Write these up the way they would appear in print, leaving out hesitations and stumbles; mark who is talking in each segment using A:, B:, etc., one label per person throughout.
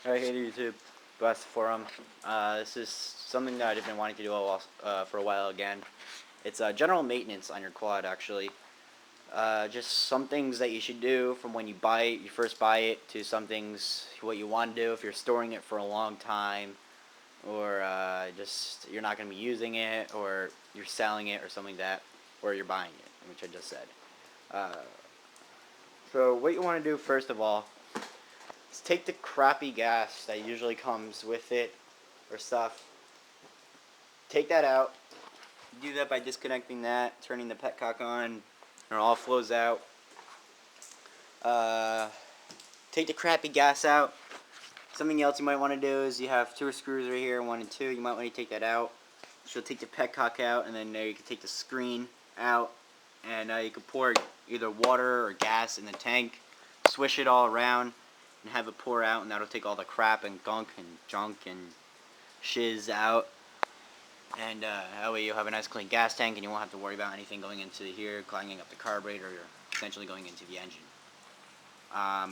A: Alright, hey YouTube, Blast Forum. This is something that I've been wanting to do for a while again. It's general maintenance on your quad, actually. Just some things that you should do from when you first buy it, to some things what you want to do if you're storing it for a long time, or just you're not going to be using it, or you're selling it, or something like that, or you're buying it, which I just said. Uh, so what you want to do first of all is take the crappy gas that usually comes with it or stuff. Take that out. Do that by disconnecting that, turning the petcock on, and it all flows out. Uh, Take the crappy gas out. Something else you might want to do is you have two screws right here, 1 and 2. You might want to take that out. So you'll take the petcock out, and then there you can take the screen out, and you can pour either water or gas in the tank, swish it all around, and have it pour out, and that'll take all the crap and gunk and junk and shiz out. And that way you'll have a nice clean gas tank, and you won't have to worry about anything going into here, clogging up the carburetor, or essentially going into the engine.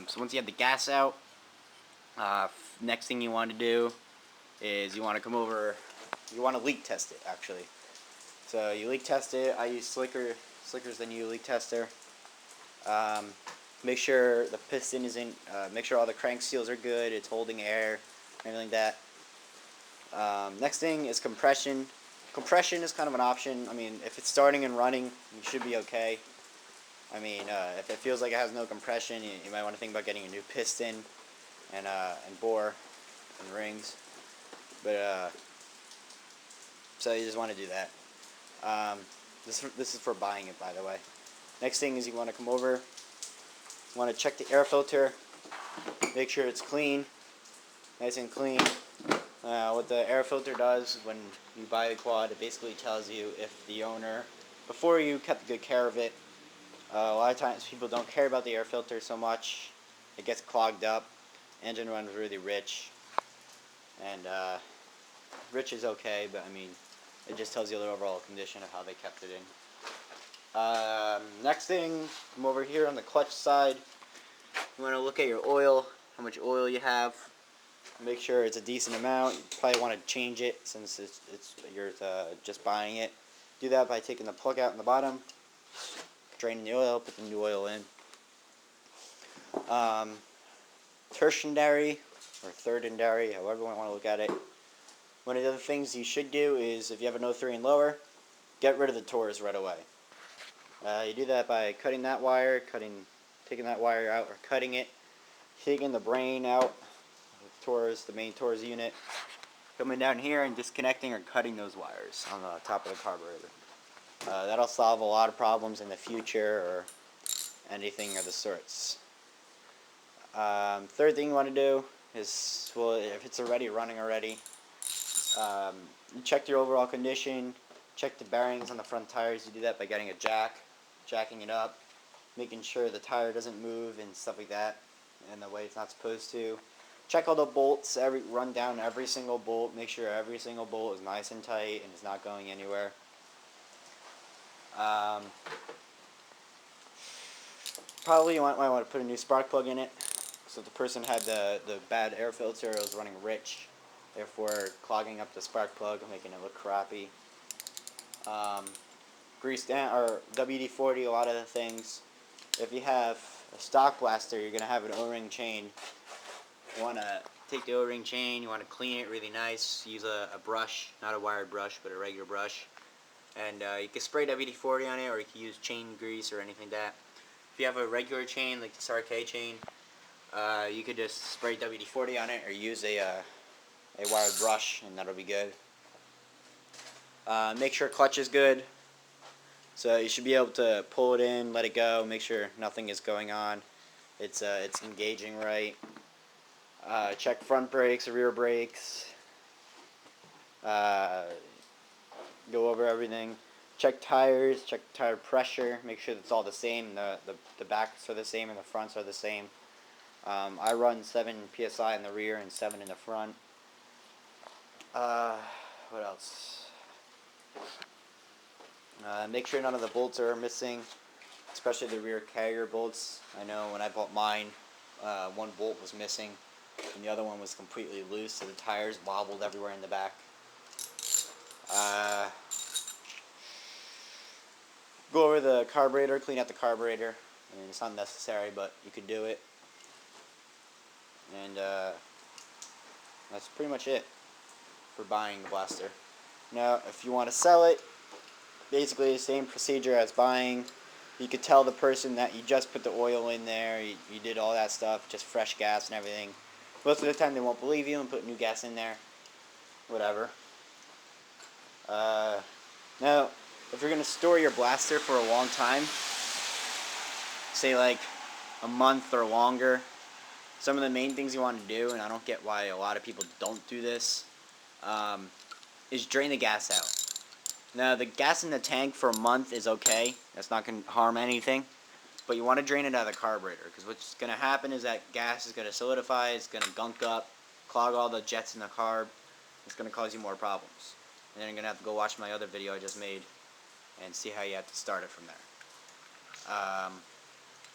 A: So once you have the gas out, next thing you want to do is you want to come over, you want to leak test it, actually. So you leak test it. I use Slicker's the new leak tester. Um, Make sure the piston isn't, make sure all the crank seals are good, it's holding air, everything like that. Next thing is compression. Compression is kind of an option. I mean, if it's starting and running, you should be okay. I mean, if it feels like it has no compression, you might want to think about getting a new piston and bore and rings. But so you just want to do that. This is for buying it, by the way. Next thing is you want to come over. You want to check the air filter. Make sure it's clean, nice and clean. What the air filter does when you buy a quad, it basically tells you if the owner, before you kept good care of it, a lot of times people don't care about the air filter so much. It gets clogged up. Engine runs really rich. And rich is okay, but I mean, it just tells you the overall condition of how they kept it in. Next thing, I'm over here on the clutch side. You want to look at your oil, how much oil you have. Make sure it's a decent amount. You probably want to change it since you're just buying it. Do that by taking the plug out in the bottom, draining the oil, put the new oil in. Tertiary or thirdary, however you want to look at it. One of the other things you should do is, if you have an 03 and lower, get rid of the Taurus right away. You do that by cutting that wire, taking that wire out, or cutting it, taking the brain out, the main Taurus unit, coming down here and disconnecting or cutting those wires on the top of the carburetor. That'll solve a lot of problems in the future or anything of the sorts. Third thing you want to do is, well, if it's running already, you check your overall condition, check the bearings on the front tires. You do that by getting a jacking it up, making sure the tire doesn't move and stuff like that in the way it's not supposed to. Check all the bolts, run down every single bolt, make sure every single bolt is nice and tight and is not going anywhere. Probably you might want to put a new spark plug in it. So the person had the bad air filter, it was running rich, therefore clogging up the spark plug, making it look crappy. Grease down, or WD-40, a lot of the things. If you have a stock blaster, you're going to have an O-ring chain. You want to take the O-ring chain, you want to clean it really nice, use a brush, not a wired brush, but a regular brush. And you can spray WD-40 on it, or you can use chain grease or anything like that. If you have a regular chain, like the SRK chain, you could just spray WD-40 on it, or use a wired brush, and that'll be good. Make sure clutch is good. So you should be able to pull it in, let it go, make sure nothing is going on. It's engaging right. Check front brakes, rear brakes. Go over everything. Check tires, check tire pressure, make sure it's all the same. The backs are the same and the fronts are the same. I run 7 PSI in the rear and 7 in the front. What else? Make sure none of the bolts are missing, especially the rear carrier bolts. I know when I bought mine, one bolt was missing. and the other one was completely loose, so the tires wobbled everywhere in the back. Go over the carburetor, clean out the carburetor. I mean, it's not necessary, but you could do it. And that's pretty much it for buying the blaster. Now, if you want to sell it, basically the same procedure as buying. You could tell the person that you just put the oil in there, you did all that stuff, just fresh gas and everything. Most of the time they won't believe you and put new gas in there. Whatever. Now, if you're going to store your blaster for a long time, say like a month or longer, some of the main things you want to do, and I don't get why a lot of people don't do this, is drain the gas out. Now, the gas in the tank for a month is okay. That's not going to harm anything. But you want to drain it out of the carburetor, because what's going to happen is that gas is going to solidify, it's going to gunk up, clog all the jets in the carb. It's going to cause you more problems. And then you're going to have to go watch my other video I just made and see how you have to start it from there.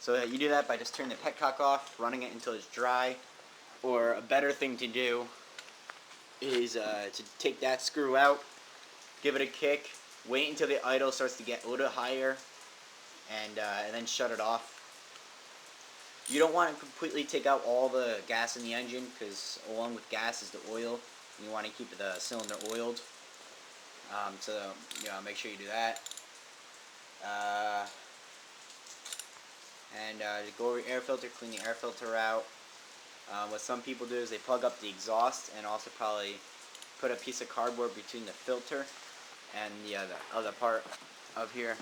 A: So you do that by just turning the petcock off, running it until it's dry. Or a better thing to do is to take that screw out, give it a kick, wait until the idle starts to get a little higher, and then shut it off. You don't want to completely take out all the gas in the engine, because along with gas is the oil. You want to keep the cylinder oiled. So make sure you do that. And go over your air filter, clean the air filter out. What some people do is they plug up the exhaust and also probably put a piece of cardboard between the filter and the other part of here.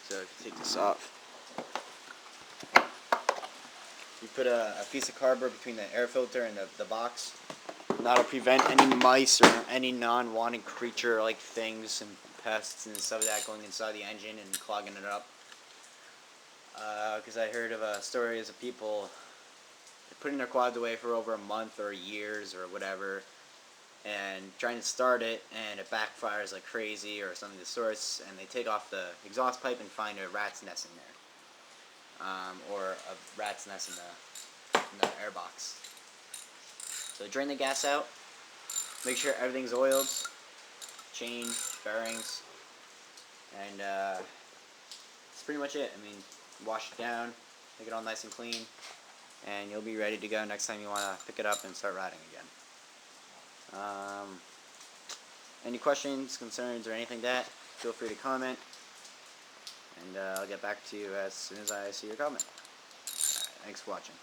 A: So if you take this off, you put a piece of cardboard between the air filter and the box. That'll prevent any mice or any non-wanted creature-like things and pests and stuff like that going inside the engine and clogging it up. Because I heard of stories of people putting their quads away for over a month or years or whatever, and trying to start it, and it backfires like crazy or something of the sorts, and they take off the exhaust pipe and find a rat's nest in there, or a rat's nest in the air box. So drain the gas out, make sure everything's oiled, chain, bearings, and that's pretty much it. I mean, wash it down, make it all nice and clean, and you'll be ready to go next time you want to pick it up and start riding again. Any questions, concerns, or anything like that, feel free to comment, and I'll get back to you as soon as I see your comment. Alright, thanks for watching.